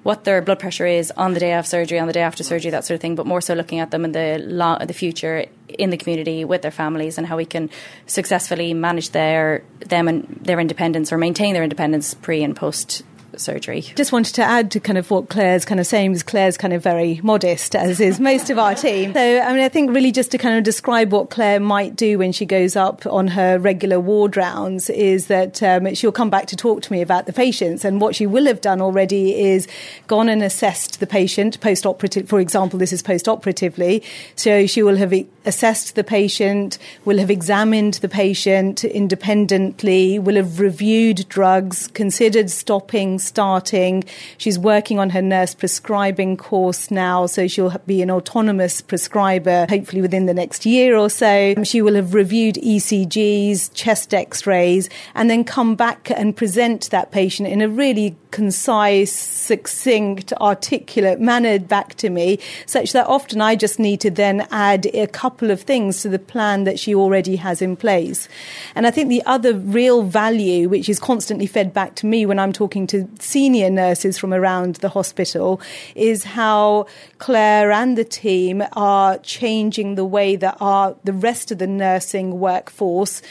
what their blood pressure is on the day of surgery, on the day after surgery, that sort of thing, but more so looking at them in the future in the community with their families, and how we can successfully manage them and their independence, or maintain their independence pre and post surgery. Just wanted to add to kind of what Claire's kind of saying, because Claire's kind of very modest, as is most of our team. So, I mean, I think really just to kind of describe what Claire might do when she goes up on her regular ward rounds is that she'll come back to talk to me about the patients. And what she will have done already is gone and assessed the patient post-operative. For example, this is post-operatively. So she will have assessed the patient, will have examined the patient independently, will have reviewed drugs, considered stopping, starting. She's working on her nurse prescribing course now, so she'll be an autonomous prescriber, hopefully within the next year or so. She will have reviewed ECGs, chest x-rays, and then come back and present that patient in a really concise, succinct, articulate manner back to me, such that often I just need to then add a couple of things to the plan that she already has in place. And I think the other real value, which is constantly fed back to me when I'm talking to senior nurses from around the hospital, is how Claire and the team are changing the way that the rest of the nursing workforce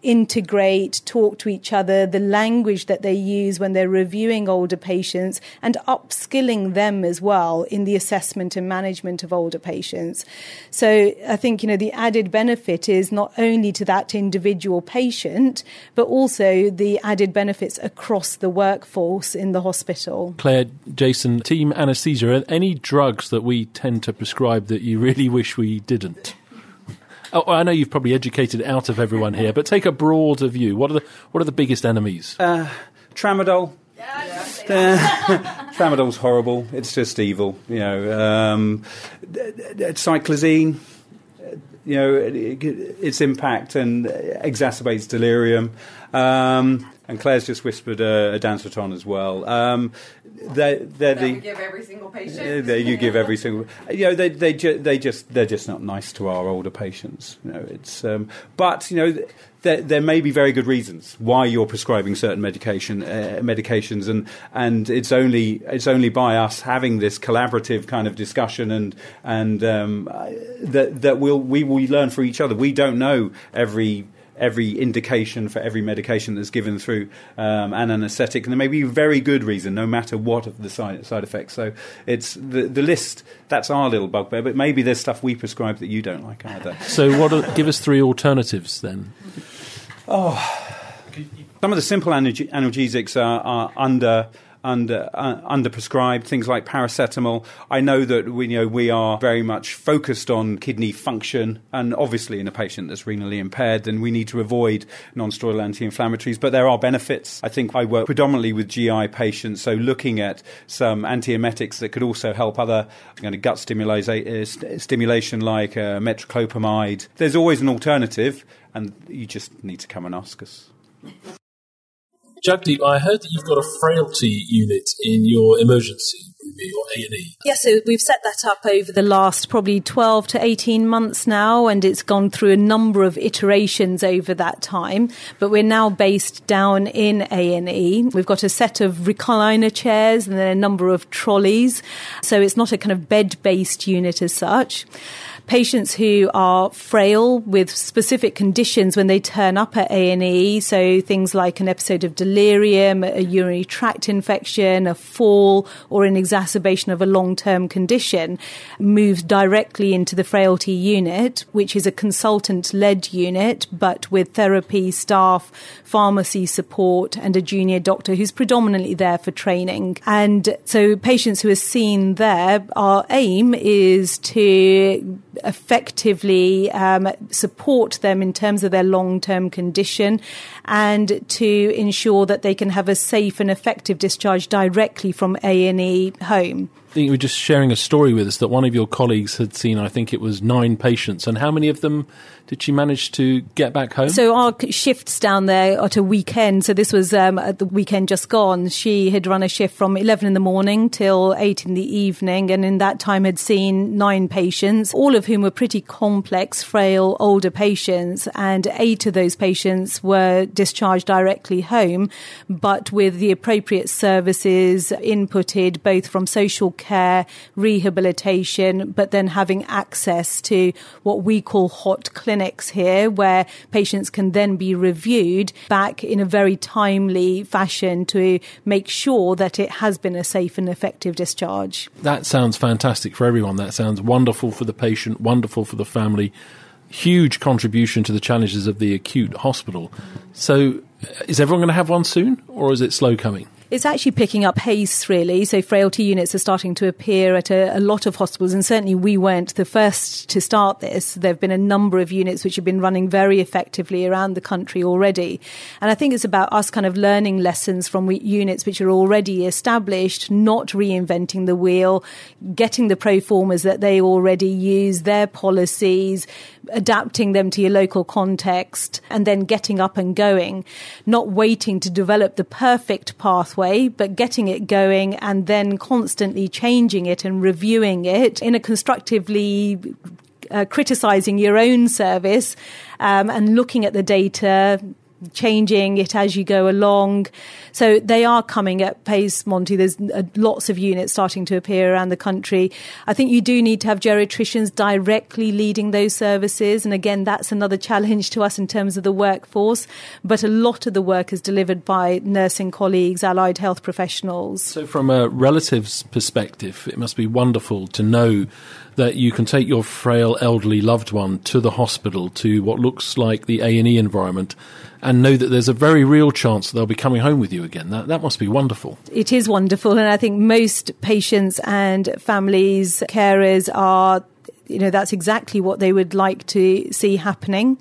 integrate, talk to each other, the language that they use when they're reviewing older patients, and upskilling them as well in the assessment and management of older patients. So I think, the added benefit is not only to that individual patient, but also the added benefits across the workforce in the hospital. Claire, Jason, team anaesthesia, are any drugs that we tend to prescribe that you really wish we didn't? Oh, I know you've probably educated out of everyone here, but take a broader view. What are the biggest enemies? Tramadol. Tramadol's horrible. It's just evil. Cyclizine. Its impact and exacerbates delirium. And Claire's just whispered Danceton as well. We give every single patient. You give every single. They're just not nice to our older patients. But there may be very good reasons why you're prescribing certain medications, and it's only by us having this collaborative kind of discussion and that we learn from each other. We don't know every indication for every medication that's given through an anaesthetic, and there may be a very good reason, no matter what of the side effects. So it's the list. That's our little bugbear, but maybe there's stuff we prescribe that you don't like either. So give us three alternatives then. Some of the simple analgesics are under prescribed, things like paracetamol. I know that we are very much focused on kidney function, and obviously in a patient that's renally impaired, then we need to avoid non-steroidal anti-inflammatories, but there are benefits. I think I work predominantly with GI patients, so looking at some antiemetics that could also help other gut stimulation like metoclopramide. There's always an alternative, and you just need to come and ask us. Jagdeep, I heard that you've got a frailty unit in your emergency room, your A&E. Yes, so we've set that up over the last probably 12 to 18 months now, and it's gone through a number of iterations over that time. But we're now based down in A&E. We've got a set of recliner chairs and then a number of trolleys. So it's not a kind of bed-based unit as such. Patients who are frail with specific conditions when they turn up at A&E, so things like an episode of delirium, a urinary tract infection, a fall, or an exacerbation of a long-term condition, moves directly into the frailty unit, which is a consultant-led unit, but with therapy staff, pharmacy support, and a junior doctor who's predominantly there for training. And so patients who are seen there, our aim is to effectively support them in terms of their long-term condition and to ensure that they can have a safe and effective discharge directly from A&E home. I think you were just sharing a story with us that one of your colleagues had seen, I think it was 9 patients. And how many of them did she manage to get back home? So our shifts down there at a weekend. So this was at the weekend just gone. She had run a shift from 11 in the morning till 8 in the evening. And in that time had seen 9 patients, all of whom were pretty complex, frail, older patients. And 8 of those patients were discharged directly home, but with the appropriate services inputted both from social care, rehabilitation, but then having access to what we call hot clinics here, where patients can then be reviewed back in a very timely fashion to make sure that it has been a safe and effective discharge. That sounds fantastic for everyone. That sounds wonderful for the patient, wonderful for the family. Huge contribution to the challenges of the acute hospital. So is everyone going to have one soon, or is it slow coming? It's actually picking up pace, really. So frailty units are starting to appear at a lot of hospitals, and certainly we weren't the first to start this. There have been a number of units which have been running very effectively around the country already. And I think it's about us kind of learning lessons from units which are already established, not reinventing the wheel, getting the pro formas that they already use, their policies, adapting them to your local context, and then getting up and going, not waiting to develop the perfect pathway, but getting it going and then constantly changing it and reviewing it in a constructively criticising your own service and looking at the data, changing it as you go along. So they are coming at pace, Monty. There's lots of units starting to appear around the country. I think you do need to have geriatricians directly leading those services. And again, that's another challenge to us in terms of the workforce. But a lot of the work is delivered by nursing colleagues, allied health professionals. So from a relative's perspective, it must be wonderful to know that you can take your frail elderly loved one to the hospital, to what looks like the A&E environment, and know that there's a very real chance that they'll be coming home with you again. That must be wonderful. It is wonderful, and I think most patients and families, carers are, that's exactly what they would like to see happening.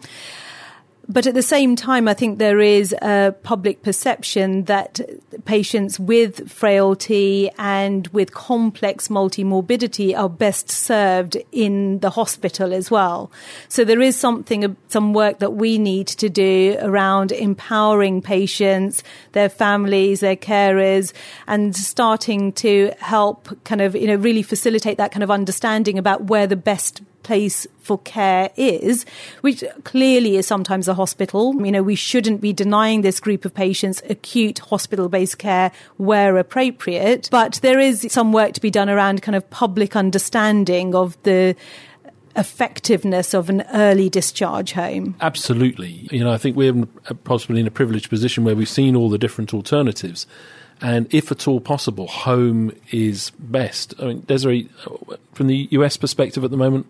But at the same time, I think there is a public perception that patients with frailty and with complex multimorbidity are best served in the hospital as well. So there is some work that we need to do around empowering patients, their families, their carers, and starting to help really facilitate that kind of understanding about where the best place for care is, which clearly is sometimes a hospital. We shouldn't be denying this group of patients acute hospital-based care where appropriate, but there is some work to be done around kind of public understanding of the effectiveness of an early discharge home. Absolutely. I think we're possibly in a privileged position where we've seen all the different alternatives. And if at all possible, home is best. I mean, Desiree, from the US perspective at the moment,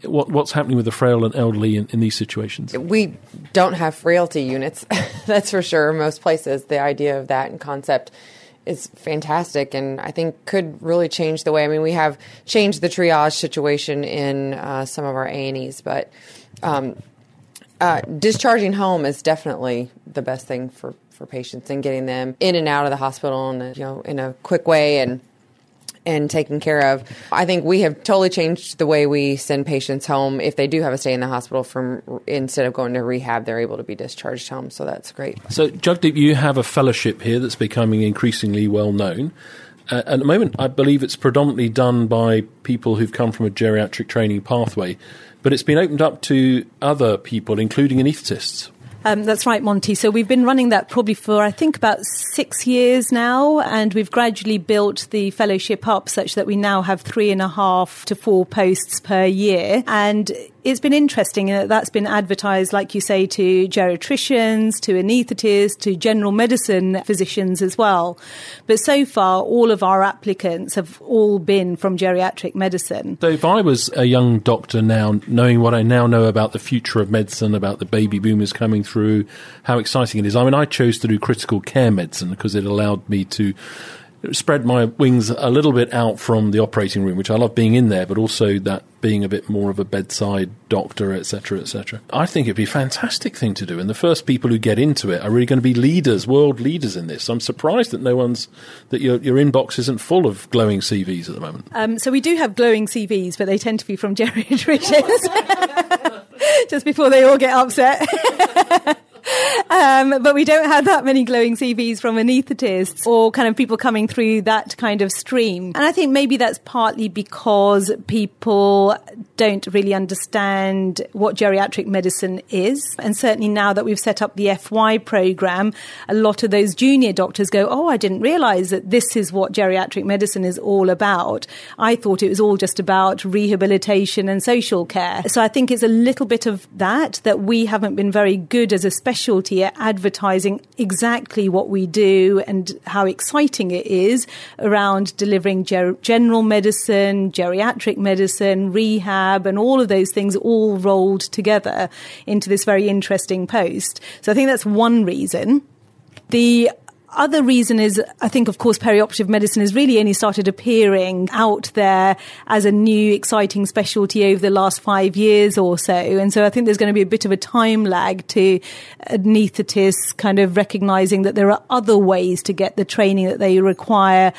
what's happening with the frail and elderly in these situations? We don't have frailty units, that's for sure. Most places, the idea of that and concept is fantastic, and I think could really change the way. We have changed the triage situation in some of our A&Es, but discharging home is definitely the best thing for patients and getting them in and out of the hospital in a quick way and taken care of. I think we have totally changed the way we send patients home. If they do have a stay in the hospital, instead of going to rehab, they're able to be discharged home. So that's great. So Jagdeep, you have a fellowship here that's becoming increasingly well known. At the moment, I believe it's predominantly done by people who've come from a geriatric training pathway, but it's been opened up to other people, including anaesthetists. That's right, Monty. So we've been running that probably for, I think, about 6 years now, and we've gradually built the fellowship up such that we now have 3.5 to 4 posts per year. And it's been interesting that that's been advertised, like you say, to geriatricians, to anaesthetists, to general medicine physicians as well. But so far, all of our applicants have all been from geriatric medicine. So if I was a young doctor now, knowing what I now know about the future of medicine, about the baby boomers coming through, how exciting it is. I chose to do critical care medicine because it allowed me to spread my wings a little bit out from the operating room, which I love being in there, but also that being a bit more of a bedside doctor, etc., etc. I think it'd be a fantastic thing to do, and the first people who get into it are really going to be leaders, world leaders in this. I'm surprised that your inbox isn't full of glowing CVs at the moment. So we do have glowing CVs, but they tend to be from geriatricians, just before they all get upset. But we don't have that many glowing CVs from anaesthetists or kind of people coming through that kind of stream. And I think maybe that's partly because people don't really understand what geriatric medicine is. And certainly now that we've set up the FY programme, a lot of those junior doctors go, oh, I didn't realise that this is what geriatric medicine is all about. I thought it was all just about rehabilitation and social care. So I think it's a little bit of that we haven't been very good as a specialty at advertising exactly what we do and how exciting it is around delivering general medicine, geriatric medicine, rehab, and all of those things all rolled together into this very interesting post. So I think that's one reason. The other reason is, I think, of course, perioperative medicine has really only started appearing out there as a new, exciting specialty over the last 5 years or so. And so I think there's going to be a bit of a time lag to anaesthetists kind of recognising that there are other ways to get the training that they require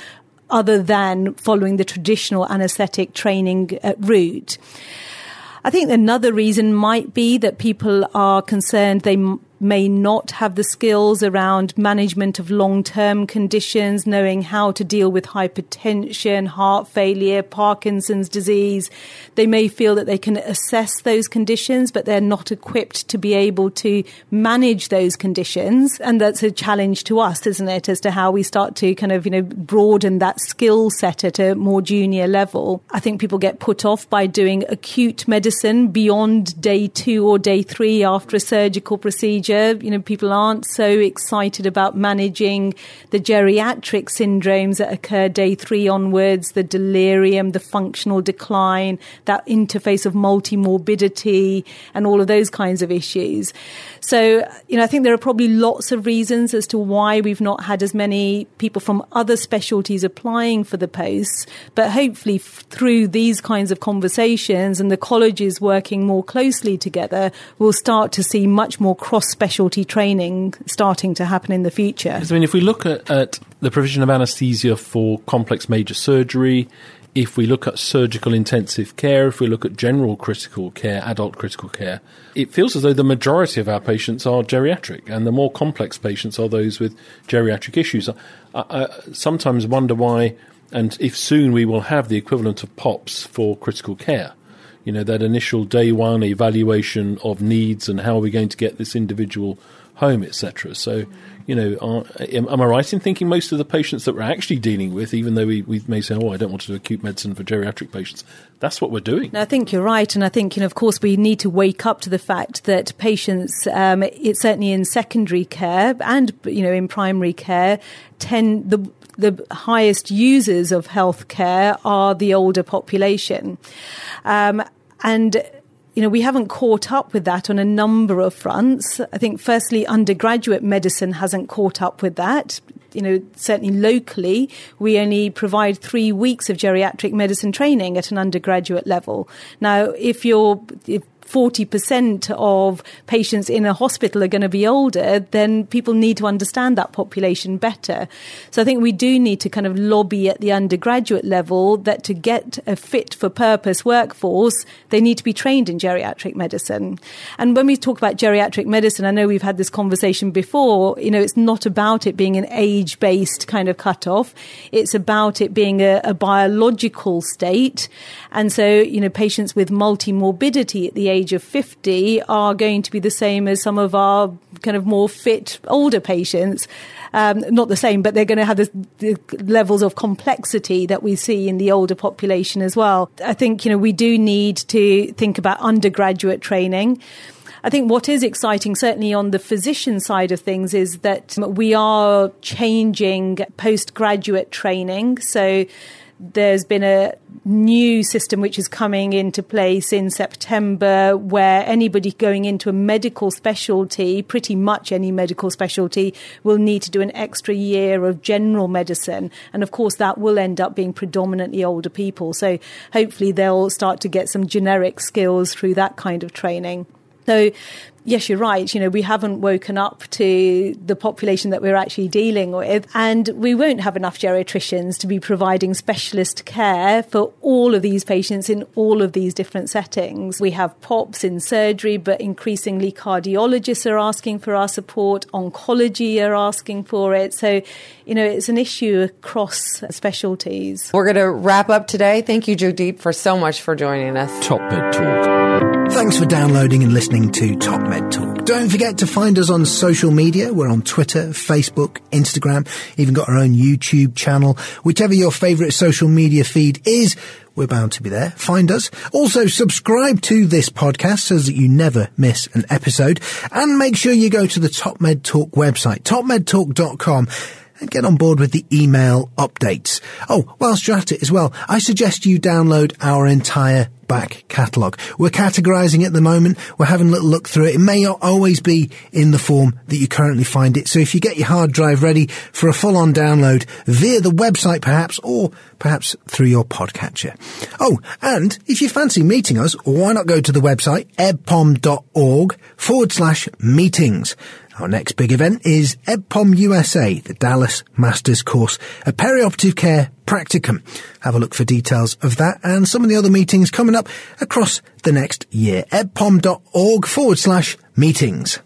other than following the traditional anaesthetic training route. I think another reason might be that people are concerned they may not have the skills around management of long-term conditions, knowing how to deal with hypertension, heart failure, Parkinson's disease. They may feel that they can assess those conditions, but they're not equipped to be able to manage those conditions. And that's a challenge to us, isn't it, as to how we start to kind of, broaden that skill set at a more junior level. I think people get put off by doing acute medicine beyond day 2 or day 3 after a surgical procedure. People aren't so excited about managing the geriatric syndromes that occur day 3 onwards, the delirium, the functional decline, that interface of multimorbidity, and all of those kinds of issues. So, I think there are probably lots of reasons as to why we've not had as many people from other specialties applying for the posts, but hopefully through these kinds of conversations and the colleges working more closely together, we'll start to see much more cross-specialty training starting to happen in the future. If we look at the provision of anaesthesia for complex major surgery, if we look at surgical intensive care, if we look at general critical care, adult critical care, it feels as though the majority of our patients are geriatric, and the more complex patients are those with geriatric issues. I sometimes wonder why, and if soon we will have the equivalent of POPs for critical care. That initial day one evaluation of needs and how are we going to get this individual home, etc. So, am I right in thinking most of the patients that we're actually dealing with, even though we may say, I don't want to do acute medicine for geriatric patients, that's what we're doing? No, I think you're right. And I think, of course, we need to wake up to the fact that patients, it's certainly in secondary care and, in primary care, the highest users of healthcare are the older population. We haven't caught up with that on a number of fronts. I think, firstly, undergraduate medicine hasn't caught up with that. Certainly locally, we only provide 3 weeks of geriatric medicine training at an undergraduate level. Now, if 40% of patients in a hospital are going to be older, then people need to understand that population better. So I think we do need to kind of lobby at the undergraduate level that to get a fit-for-purpose workforce, they need to be trained in geriatric medicine. And when we talk about geriatric medicine, I know we've had this conversation before, it's not about it being an age-based kind of cutoff. It's about it being a biological state. And so, patients with multimorbidity at the age of 50 are going to be the same as some of our kind of more fit older patients. Not the same, but they're going to have the levels of complexity that we see in the older population as well. I think, we do need to think about undergraduate training. I think what is exciting, certainly on the physician side of things, is that we are changing postgraduate training. So there's been a new system which is coming into place in September where anybody going into a medical specialty, pretty much any medical specialty, will need to do an extra year of general medicine. And of course, that will end up being predominantly older people. So hopefully they'll start to get some generic skills through that kind of training. So yes, you're right. We haven't woken up to the population that we're actually dealing with, and we won't have enough geriatricians to be providing specialist care for all of these patients in all of these different settings. We have POPs in surgery, but increasingly cardiologists are asking for our support. Oncology are asking for it. So, it's an issue across specialties. We're going to wrap up today. Thank you, Jagdeep, for so much for joining us. Top Med Talk. Thanks for downloading and listening to Top Med Talk. Don't forget to find us on social media. We're on Twitter, Facebook, Instagram, even got our own YouTube channel. Whichever your favourite social media feed is, we're bound to be there. Find us. Also, subscribe to this podcast so that you never miss an episode. And make sure you go to the Top Med Talk website, topmedtalk.com, and get on board with the email updates. Oh, whilst you're at it as well, I suggest you download our entire back catalogue. We're categorising it at the moment. We're having a little look through it. It may not always be in the form that you currently find it. So if you get your hard drive ready for a full-on download via the website perhaps, or perhaps through your podcatcher. Oh, and if you fancy meeting us, why not go to the website ebpom.org/meetings. Our next big event is EBPOM USA, the Dallas Masters Course, a perioperative care practicum. Have a look for details of that and some of the other meetings coming up across the next year. ebpom.org/meetings.